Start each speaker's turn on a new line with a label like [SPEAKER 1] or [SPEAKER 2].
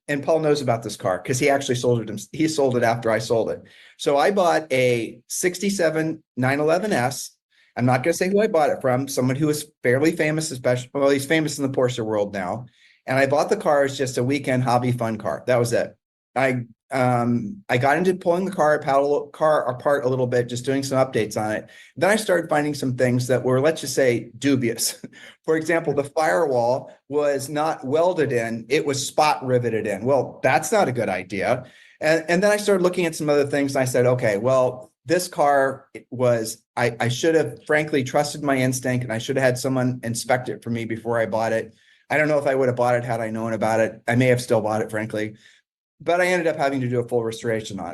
[SPEAKER 1] and Paul knows about this car because he actually sold it. He sold it after I sold it. So I bought a 67 911S. I'm not going to say who I bought it from, someone who is fairly famous, especially, well, he's famous in the Porsche world now. And I bought the car as just a weekend hobby fun car. That was it. I got into pulling the car apart a little bit, just doing some updates on it. Then I started finding some things that were, let's just say, dubious. For example, the firewall was not welded in, it was spot riveted in. Well, that's not a good idea. And then I started looking at some other things and I said, okay, well, this car was, I should have frankly trusted my instinct and I should have had someone inspect it for me before I bought it. I don't know if I would have bought it had I known about it. I may have still bought it, frankly, but I ended up having to do a full restoration on it.